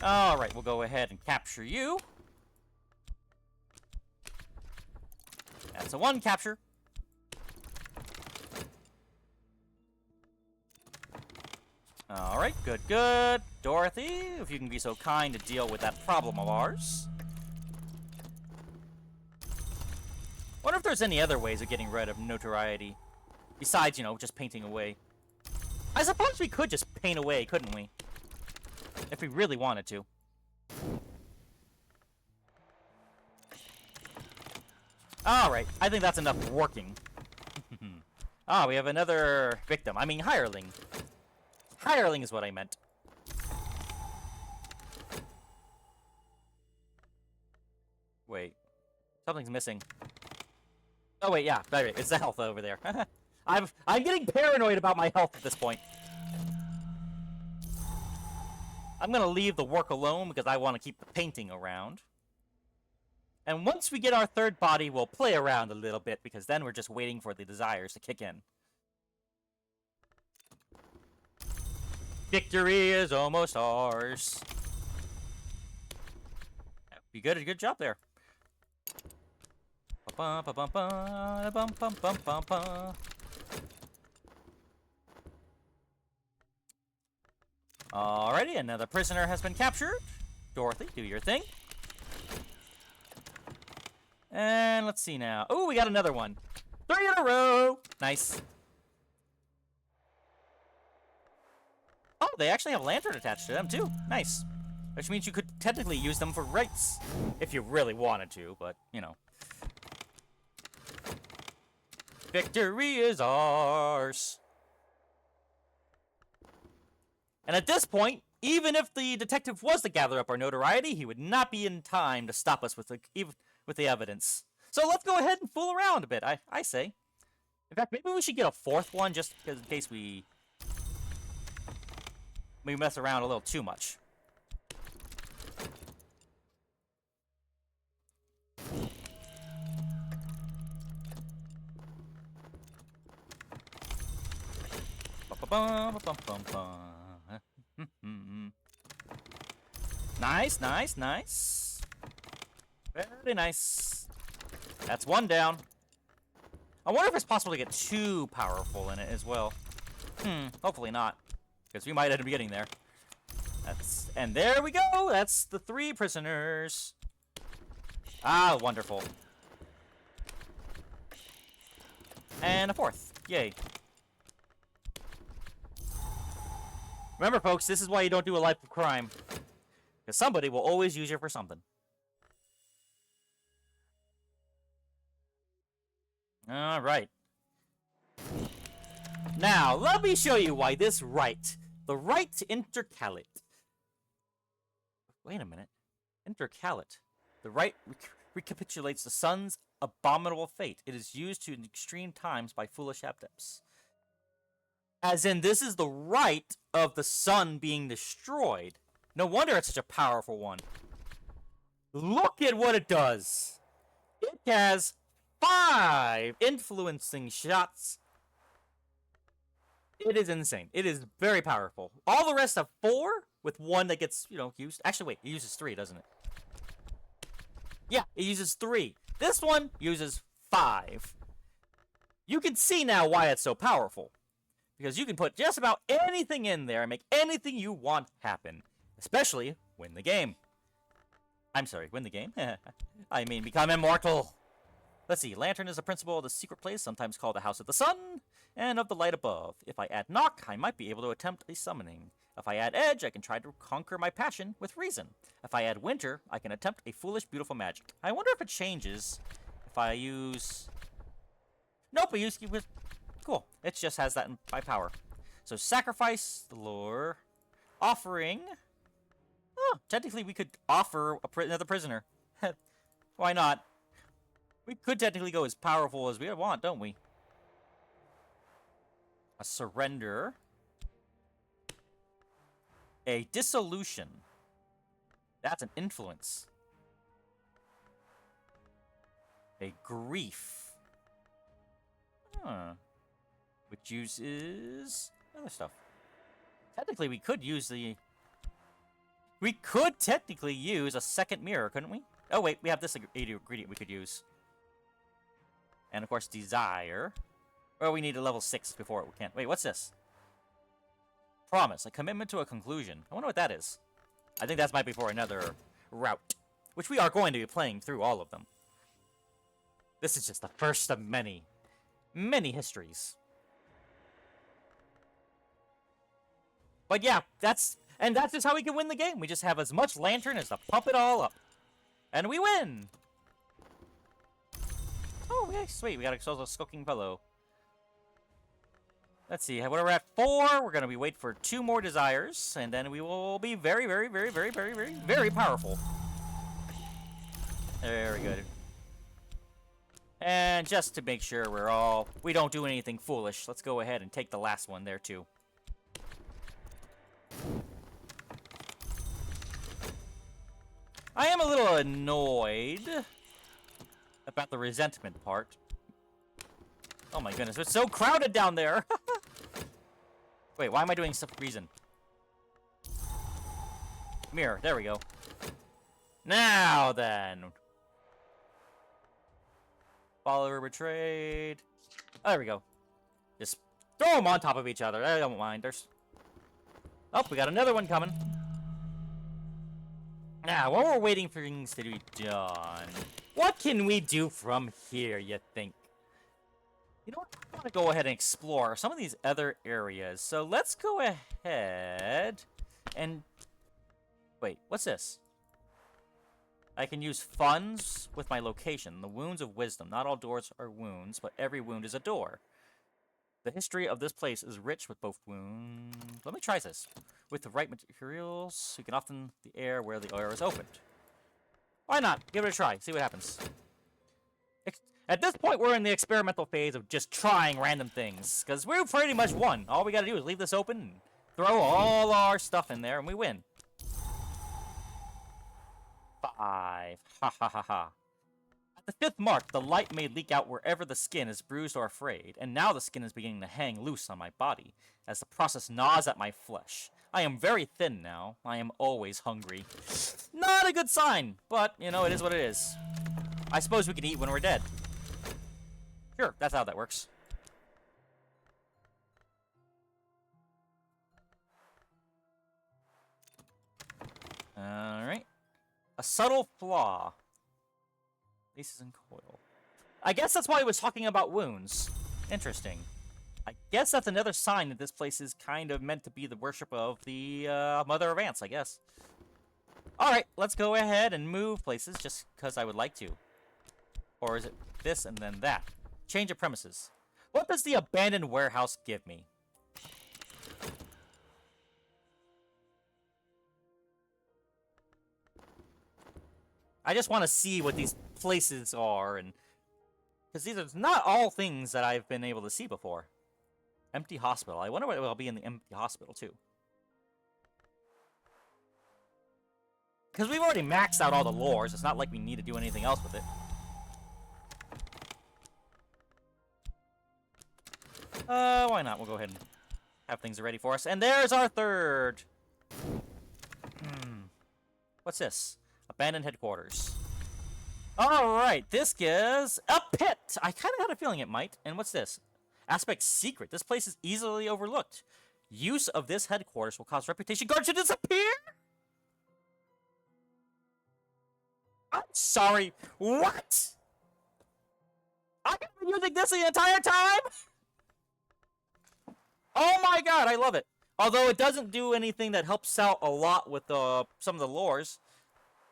Alright, we'll go ahead and capture you. That's a 1 capture. Alright, good, good. Dorothy, if you can be so kind to deal with that problem of ours. Wonder if there's any other ways of getting rid of notoriety. Besides, you know, just painting away. I suppose we could just paint away, couldn't we? If we really wanted to. Alright, I think that's enough working. We have another victim. I mean, hireling. Hireling is what I meant. Wait. Something's missing. Oh, wait, yeah. Right, it's the health over there. I'm getting paranoid about my health at this point. I'm gonna leave the work alone because I want to keep the painting around. And once we get our third body, we'll play around a little bit because then we're just waiting for the desires to kick in. Victory is almost ours. You did a good job there. Alrighty, another prisoner has been captured. Dorothy, do your thing. And let's see now. Oh, we got another one. 3 in a row. Nice. Oh, they actually have a lantern attached to them, too. Nice. Which means you could technically use them for rights. If you really wanted to, but, you know. Victory is ours. And at this point, even if the detective was to gather up our notoriety, he would not be in time to stop us with the evidence. So let's go ahead and fool around a bit, I say. In fact, maybe we should get a 4th one just because in case we mess around a little too much. Nice, nice, nice. Very nice. That's 1 down. I wonder if it's possible to get too powerful in it as well. Hopefully not. Because we might end up getting there. And there we go! That's the 3 prisoners. Ah, wonderful. And a 4th. Yay. Remember, folks, this is why you don't do a life of crime. Because somebody will always use you for something. Alright. Now, let me show you why this right, the right to intercalate. Wait a minute. Intercalate. The right recapitulates the sun's abominable fate. It is used to in extreme times by foolish adepts. As in, this is the right of the sun being destroyed. No wonder it's such a powerful one. Look at what it does. It has 5 influencing shots. It is insane. It is very powerful. All the rest have 4, with 1 that gets, used. Actually, wait, it uses 3, doesn't it? Yeah, it uses 3. This one uses 5. You can see now why it's so powerful. Because you can put just about anything in there and make anything you want happen. Especially win the game. I'm sorry, win the game? I mean, become immortal. Let's see, Lantern is a principle of the secret place, sometimes called the House of the Sun, and of the light above. If I add Knock, I might be able to attempt a summoning. If I add Edge, I can try to conquer my passion with reason. If I add Winter, I can attempt a foolish, beautiful magic. I wonder if it changes if I use... Nope, I use... Cool. It just has that by power. So sacrifice the lure. Offering. Oh, technically we could offer another prisoner. Why not? We could technically go as powerful as we want, don't we? A surrender. A dissolution. That's an influence. A grief. Huh. Which uses other stuff. Technically, we could use the... We could technically use a second mirror, couldn't we? Oh, wait, we have this ingredient we could use. And, of course, desire. Or we need a level 6 before it can. Wait, what's this? Promise. A commitment to a conclusion. I wonder what that is. I think that might be for another route. Which we are going to be playing through all of them. This is just the first of many. Many histories. But yeah, that's just how we can win the game. We just have as much Lantern as to pump it all up. And we win! Oh, yeah, sweet. We got a skulking fellow. Let's see. When we're at 4, we're going to be waiting for 2 more desires. And then we will be very, very, very, very, very, very, very powerful. Very good. And just to make sure we don't do anything foolish, let's go ahead and take the last one there, too. I am a little annoyed about the resentment part. Oh my goodness, it's so crowded down there! Wait, why am I doing some reason? Mirror, there we go. Now then! Follower betrayed. Oh, there we go. Just throw them on top of each other. I don't mind. Oh, we got another one coming. Now, while we're waiting for things to be done, what can we do from here, you think? You know what? I want to go ahead and explore some of these other areas. So let's go ahead and... Wait, what's this? I can use funds with my location. The wounds of wisdom. Not all doors are wounds, but every wound is a door. The history of this place is rich with both wounds. Let me try this. With the right materials, you can often the air where the air is opened. Why not? Give it a try. See what happens. At this point, we're in the experimental phase of just trying random things. Because we're pretty much won. All we gotta do is leave this open and throw all our stuff in there, and we win. 5. Ha ha ha ha. At the 5th mark, the light may leak out wherever the skin is bruised or frayed, and now the skin is beginning to hang loose on my body, as the process gnaws at my flesh. I am very thin now. I am always hungry. Not a good sign, but, you know, it is what it is. I suppose we can eat when we're dead. Sure, that's how that works. Alright. A subtle flaw. Aces and coil. I guess that's why he was talking about wounds. Interesting. I guess that's another sign that this place is kind of meant to be the worship of the Mother of Ants, I guess. Alright, let's go ahead and move places just because I would like to. Or is it this and then that? Change of premises. What does the abandoned warehouse give me? I just want to see what these places are, and because these are not all things that I've been able to see before. Empty hospital. I wonder what will be in the empty hospital, too. Because we've already maxed out all the lores. It's not like we need to do anything else with it. Why not? We'll go ahead and have things ready for us. And there's our third. What's this? Abandoned headquarters. Alright, this gives a pit. I kind of had a feeling it might. And what's this? Aspect secret. This place is easily overlooked. Use of this headquarters will cause reputation guards to disappear? I'm sorry. What? I've been using this the entire time? Oh my god, I love it. Although it doesn't do anything that helps out a lot with some of the lores.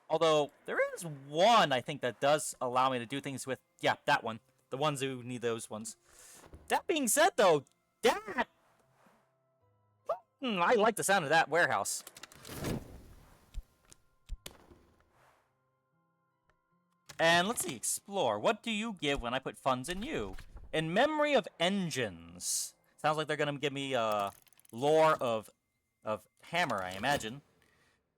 Although, there is one, I think, that does allow me to do things with... Yeah, that one. The ones who need those ones. That being said, though, that... I like the sound of that warehouse. And let's see, explore. What do you give when I put funds in you? In memory of engines. Sounds like they're going to give me lore of hammer, I imagine.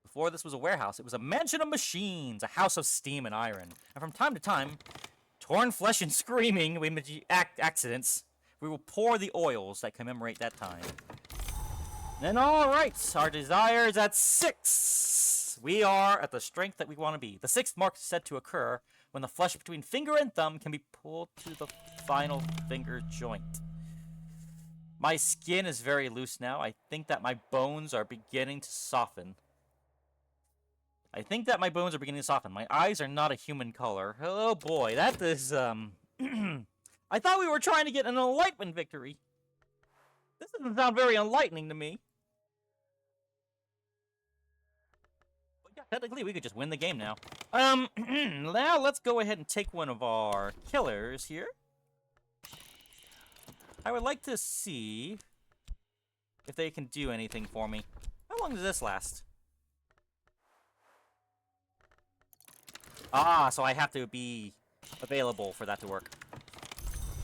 Before this was a warehouse, it was a mansion of machines, a house of steam and iron. And from time to time, torn flesh and screaming accidents, we will pour the oils that commemorate that time. Then alright, our desire is at 6. We are at the strength that we want to be. The 6th mark is said to occur when the flesh between finger and thumb can be pulled to the final finger joint. My skin is very loose now. I think that my bones are beginning to soften. My eyes are not a human color. Oh boy, that is, I thought we were trying to get an enlightenment victory. This doesn't sound very enlightening to me. But yeah, technically we could just win the game now. Now let's go ahead and take one of our killers here. I would like to see if they can do anything for me. How long does this last? Ah, so I have to be available for that to work.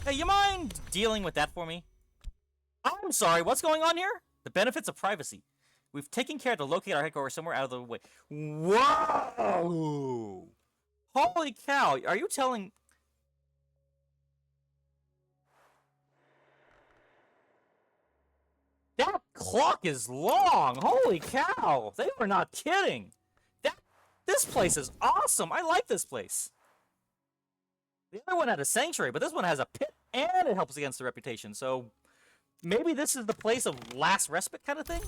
Hey, you mind dealing with that for me? I'm sorry, what's going on here? The benefits of privacy. We've taken care to locate our headquarters somewhere out of the way. Whoa! Holy cow, are you telling... That clock is long! Holy cow! They were not kidding! This place is awesome! I like this place! The other one had a sanctuary, but this one has a pit, and it helps against the reputation, so... Maybe this is the place of last respite kind of thing?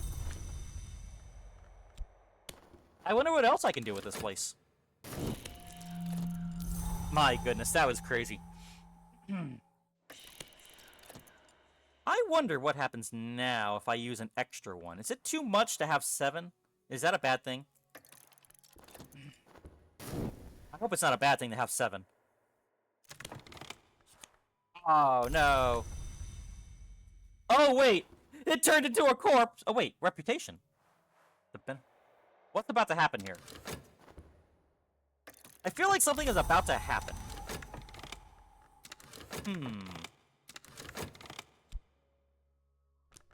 I wonder what else I can do with this place. My goodness, that was crazy. I wonder what happens now if I use an extra one. Is it too much to have 7? Is that a bad thing? I hope it's not a bad thing to have 7. Oh, no. Oh, wait! It turned into a corpse! Oh, wait, reputation. What's about to happen here? I feel like something is about to happen.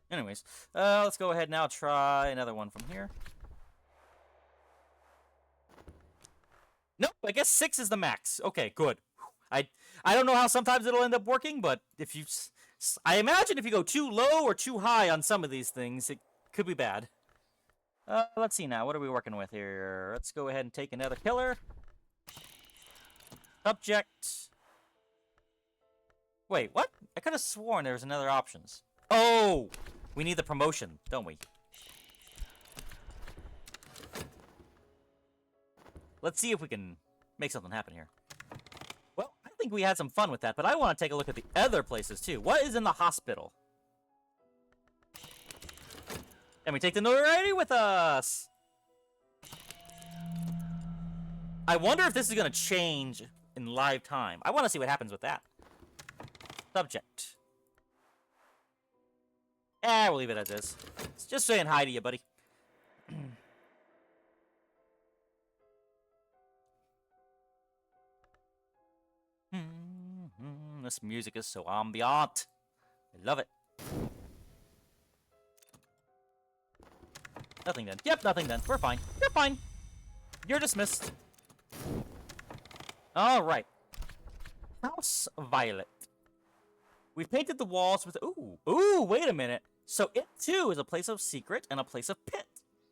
Anyways, let's go ahead now, try another one from here. Nope, I guess 6 is the max. Okay, good. I don't know how sometimes it'll end up working, but if you... I imagine if you go too low or too high on some of these things, it could be bad. Let's see now. What are we working with here? Let's go ahead and take another killer. Subject. Wait, what? I could have sworn there was another options. Oh! We need the promotion, don't we? Let's see if we can make something happen here. Well, I think we had some fun with that, but I want to take a look at the other places, too. What is in the hospital? And we take the notoriety with us! I wonder if this is going to change in live time. I want to see what happens with that. Subject. We'll leave it as is. It's just saying hi to you, buddy. This music is so ambient. I love it. Nothing then. Yep, nothing then. We're fine. You're fine. You're dismissed. Alright. House Violet. We've painted the walls with... Ooh, wait a minute. So it too is a place of secret and a place of pit.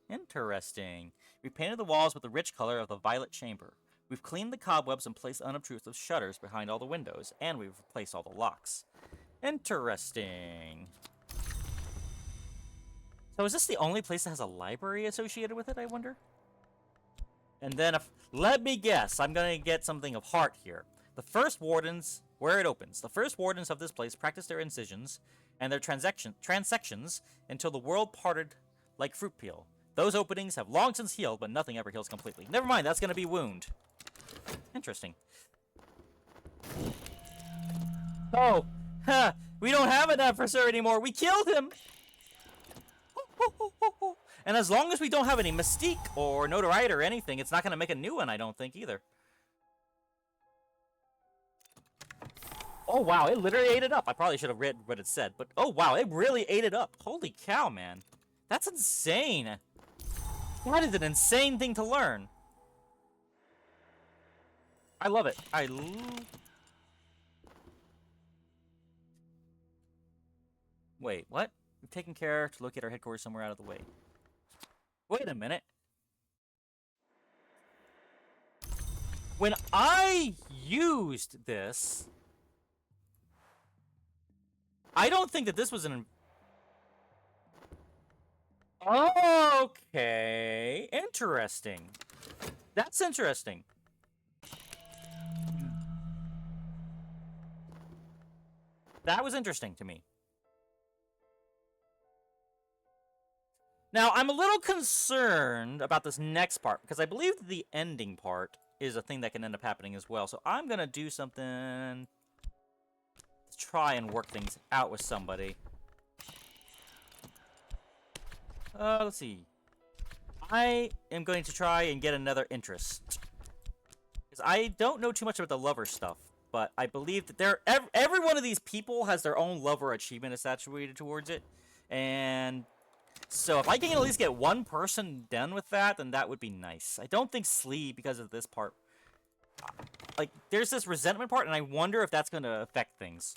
Interesting. We painted the walls with the rich color of the violet chamber. We've cleaned the cobwebs and placed unobtrusive shutters behind all the windows, and we've replaced all the locks. Interesting. So is this the only place that has a library associated with it, I wonder? And then, let me guess, I'm going to get something of heart here. The first wardens, where it opens, the first wardens of this place practiced their incisions and their transections until the world parted like fruit peel. Those openings have long since healed, but nothing ever heals completely. Never mind, that's going to be wound. Interesting. Oh, ha! We don't have an adversary anymore. We killed him! And as long as we don't have any mystique or notoriety or anything, it's not going to make a new one, I don't think, either. Oh, wow, it literally ate it up. I probably should have read what it said, but oh, wow, it really ate it up. Holy cow, man. That's insane. That is an insane thing to learn. I love it. Wait, what? We've taken care to locate our headquarters somewhere out of the way. Wait a minute. When I used this, I don't think that this was an... Okay, interesting. That's interesting. That was interesting to me. Now, I'm a little concerned about this next part, because I believe the ending part is a thing that can end up happening as well. So I'm going to do something to try and work things out with somebody. Let's see. I am going to try and get another interest. Because I don't know too much about the lover stuff, but I believe that every one of these people has their own lover achievement associated towards it. And so if I can at least get one person done with that, then that would be nice. I don't think Slee, because of this part. Like, there's this resentment part, and I wonder if that's going to affect things.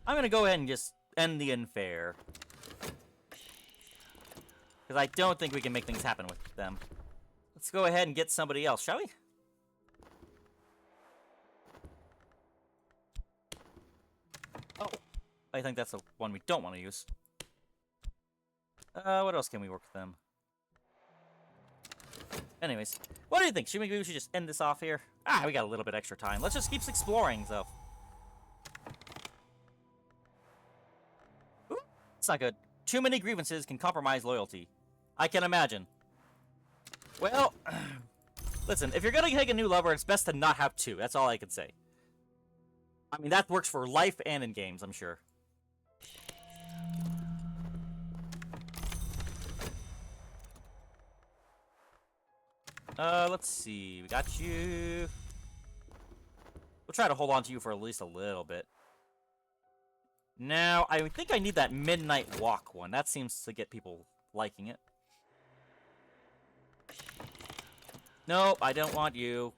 I'm going to go ahead and just end the unfair. Because I don't think we can make things happen with them. Let's go ahead and get somebody else, shall we? Oh, I think that's the one we don't want to use. What else can we work with them? Anyways, what do you think? Maybe we should just end this off here? Ah, we got a little bit extra time. Let's just keep exploring stuff. Ooh, it's not good. Too many grievances can compromise loyalty. I can imagine. Well, listen, if you're gonna take a new lover, it's best to not have two. That's all I can say. I mean, that works for life and in games, I'm sure. Let's see. We got you. We'll try to hold on to you for at least a little bit. Now, I think I need that midnight walk one. That seems to get people liking it. Nope, I don't want you.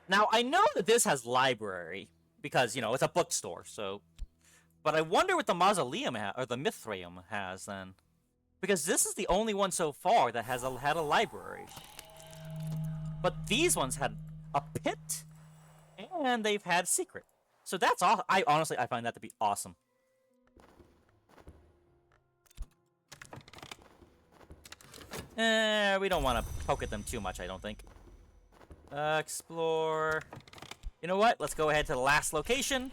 Now, I know that this has library, because, you know, it's a bookstore, so... But I wonder what the Mausoleum or the Mithraeum has, then. Because this is the only one so far that has had a library. But these ones had a pit, and they've had secret. So that's all. I find that to be awesome. We don't want to poke at them too much, I don't think. Explore. You know what? Let's go ahead to the last location.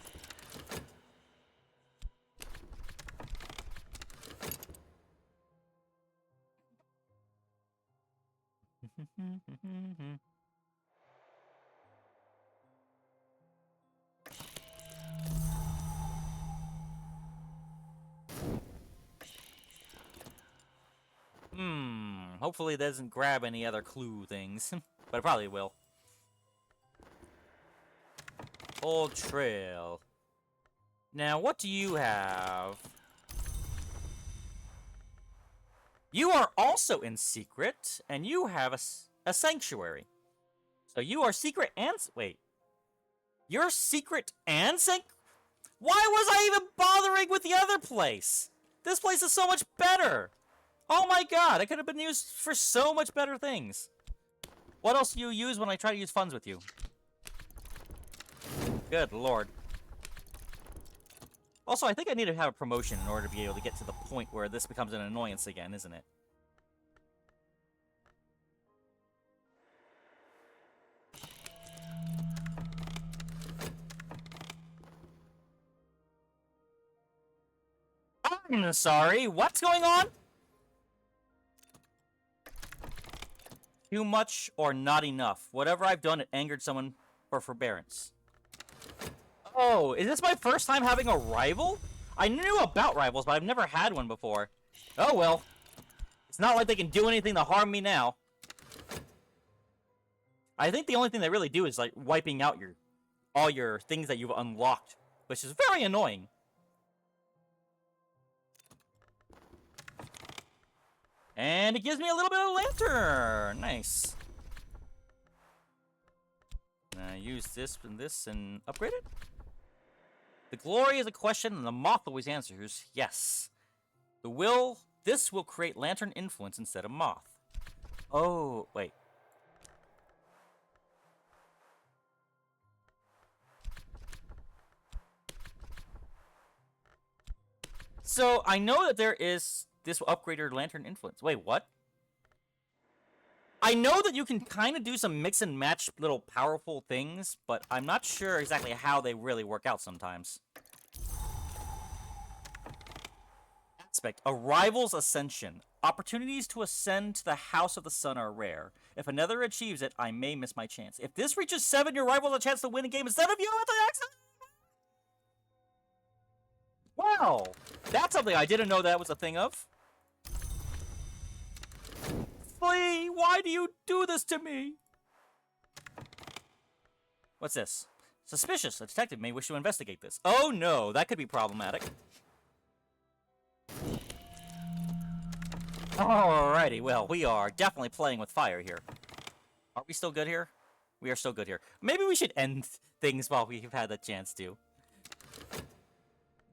Hopefully it doesn't grab any other clue things. But it probably will. Old trail. Now, what do you have? You are also in secret, and you have a sanctuary. So you are secret and... Wait. You're secret and Why was I even bothering with the other place? This place is so much better. Oh my god, it could have been used for so much better things. What else do you use when I try to use funds with you? Good lord. Also, I think I need to have a promotion in order to be able to get to the point where this becomes an annoyance again, isn't it? I'm sorry, what's going on? Too much or not enough. Whatever I've done, it angered someone for forbearance. Oh, is this my first time having a rival? I knew about rivals, but I've never had one before. Oh well. It's not like they can do anything to harm me now. I think the only thing they really do is like wiping out all your things that you've unlocked, which is very annoying. And it gives me a little bit of lantern. Nice. Use this and this and upgrade it. The glory is a question, and the moth always answers yes. This will create lantern influence instead of moth. Oh, wait. So I know that there is this will upgrade your lantern influence. Wait, what? I know that you can kind of do some mix and match little powerful things, but I'm not sure exactly how they really work out sometimes. Aspect. A rival's ascension. Opportunities to ascend to the House of the Sun are rare. If another achieves it, I may miss my chance. If this reaches 7, your rival has a chance to win a game instead of you at the accident. Wow! That's something I didn't know that was a thing of. Flee! Why do you do this to me? What's this? Suspicious. A detective may wish to investigate this. Oh no, that could be problematic. Alrighty, well, we are definitely playing with fire here. Are we still good here? We are still good here. Maybe we should end things while we've had the chance to.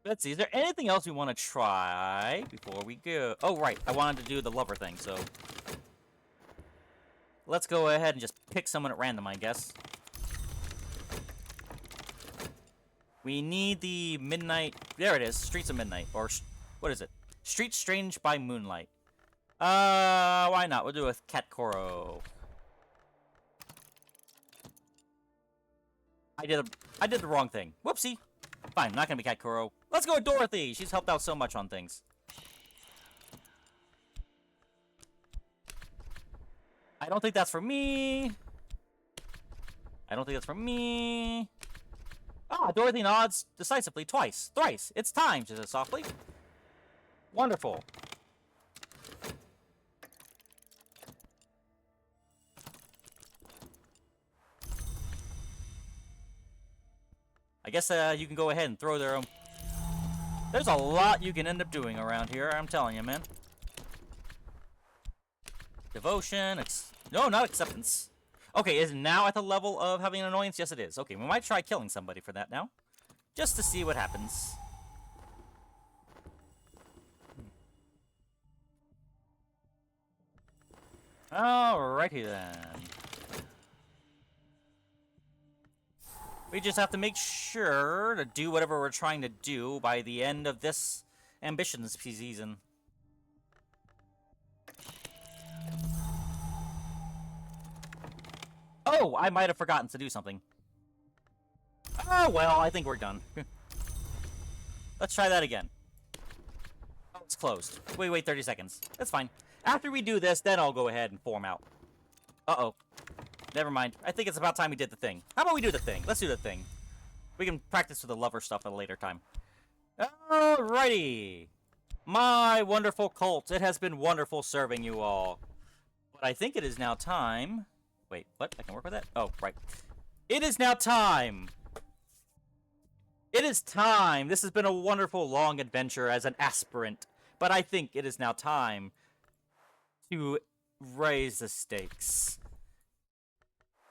Let's see, is there anything else we want to try before we go? Oh, right, I wanted to do the lover thing, so... Let's go ahead and just pick someone at random, I guess. We need the midnight... There it is, Streets of Midnight, or... What is it? Streets Strange by Moonlight. Why not? We'll do it with Cat Koro. I did the wrong thing. Whoopsie. Fine, not gonna be Cat Koro. Let's go with Dorothy. She's helped out so much on things. I don't think that's for me. I don't think that's for me. Ah, Dorothy nods decisively twice. Thrice. It's time, she says softly. Wonderful. I guess you can go ahead and throw their own... There's a lot you can end up doing around here, I'm telling you, man. Devotion, no, not acceptance. Okay, is it now at the level of having an annoyance? Yes, it is. Okay, we might try killing somebody for that now. Just to see what happens. Alrighty then. We just have to make sure to do whatever we're trying to do by the end of this ambitions season. Oh, I might have forgotten to do something. Oh, well, I think we're done. Let's try that again. Oh, it's closed. Wait 30 seconds. That's fine. After we do this, then I'll go ahead and form out. Uh-oh. Never mind. I think it's about time we did the thing. How about we do the thing? Let's do the thing. We can practice with the lover stuff at a later time. Alrighty. My wonderful cult. It has been wonderful serving you all. But I think it is now time... Wait, what? I can work with that? Oh, right. It is now time. It is time. This has been a wonderful long adventure as an aspirant, but I think it is now time to raise the stakes.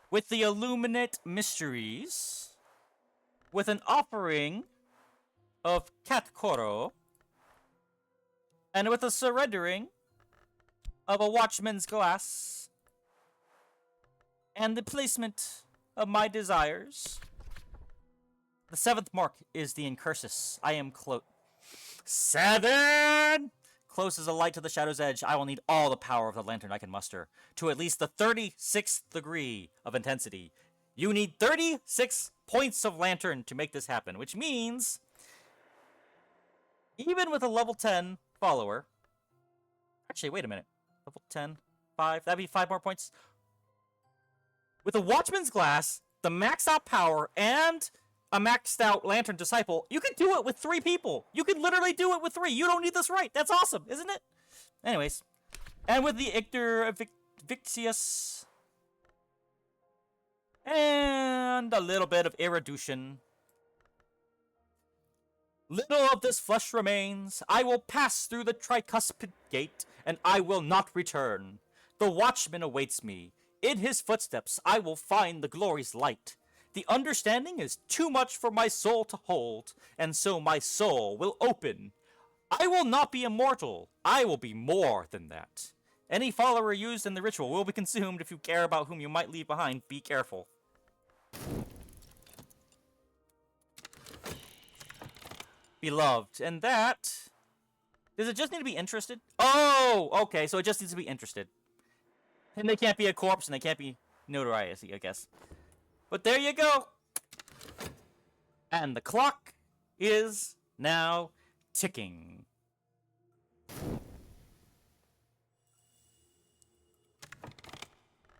With the Illuminate Mysteries, with an offering of Cat Koro, and with a surrendering of a Watchman's Glass, and the placement of my desires. The 7th mark is the Incursus. I am close. 7! Close as a light to the shadow's edge, I will need all the power of the lantern I can muster, to at least the 36th degree of intensity. You need 36 points of lantern to make this happen, which means, even with a level 10 follower, actually, wait a minute, level 10, 5, that'd be 5 more points. With a Watchman's Glass, the maxed out power, and a maxed out Lantern Disciple, you can do it with 3 people. You can literally do it with 3. You don't need this right. That's awesome, isn't it? Anyways. And with the Ictor Victius. And a little bit of Erudition. Little of this flesh remains. I will pass through the tricuspid gate, and I will not return. The Watchman awaits me. In his footsteps I will find the glory's light. The understanding is too much for my soul to hold, and so my soul will open. I will not be immortal. I will be more than that. Any follower used in the ritual will be consumed. If you care about whom you might leave behind, be careful. Beloved. And that... Does it just need to be interested? Oh, okay, so it just needs to be interested. And they can't be a corpse, and they can't be notoriety, I guess. But there you go. And the clock is now ticking.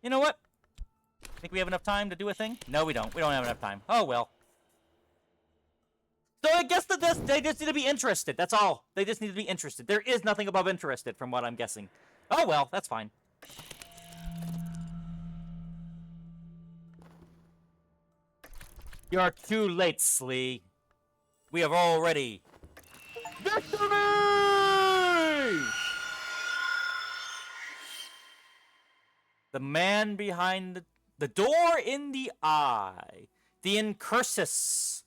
You know what? Think we have enough time to do a thing? No, we don't. We don't have enough time. Oh, well. So I guess that they just need to be interested. That's all. They just need to be interested. There is nothing above interested, from what I'm guessing. Oh, well. That's fine. You're too late, Slee. We have already... Victory! The man behind the door in the eye. The Incursus.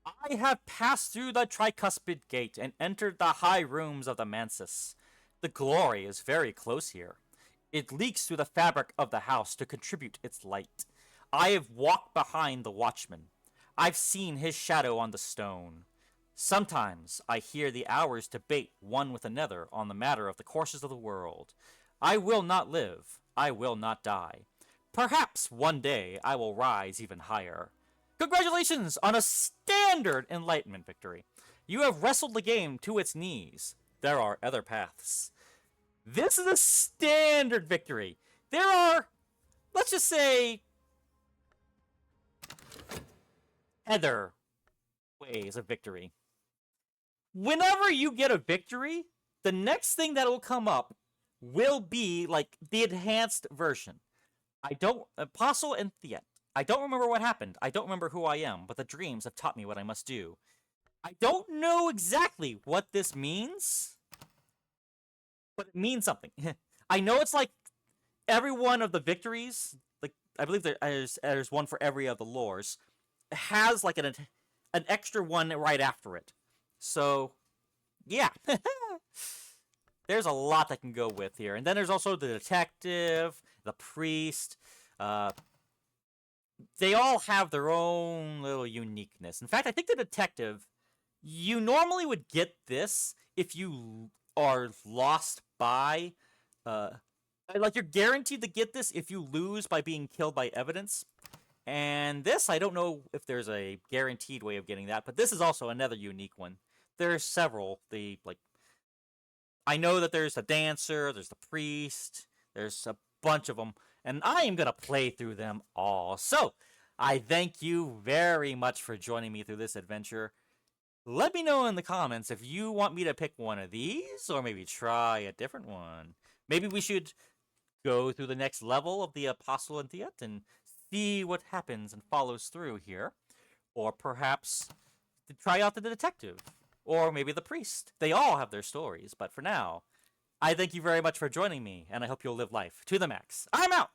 I have passed through the tricuspid gate and entered the high rooms of the Mansus. The glory is very close here. It leaks through the fabric of the house to contribute its light. I have walked behind the Watchman. I've seen his shadow on the stone. Sometimes I hear the hours debate one with another on the matter of the courses of the world. I will not live. I will not die. Perhaps one day I will rise even higher. Congratulations on a standard enlightenment victory. You have wrestled the game to its knees. There are other paths. This is a standard victory. There are, let's just say, other ways of victory. Whenever you get a victory, the next thing that will come up will be like the enhanced version. Apostle and Theet. I don't remember what happened. I don't remember who I am, but the dreams have taught me what I must do. I don't know exactly what this means, but it means something. I know it's like every one of the victories, like I believe there's one for every of the lores, has like an extra one right after it. So, yeah. There's a lot that can go with here. And then there's also the detective, the priest. They all have their own little uniqueness. In fact, I think the detective, you normally would get this if you are lost by... like, you're guaranteed to get this if you lose by being killed by evidence. And this, I don't know if there's a guaranteed way of getting that, but this is also another unique one. There's several. I know that there's a dancer, there's the priest, there's a bunch of them, and I am going to play through them all. So, I thank you very much for joining me through this adventure. Let me know in the comments if you want me to pick one of these, or maybe try a different one. Maybe we should go through the next level of the Apostle and Theet and see what happens and follows through here. Or perhaps try out the detective, or maybe the priest. They all have their stories, but for now, I thank you very much for joining me, and I hope you'll live life to the max. I'm out!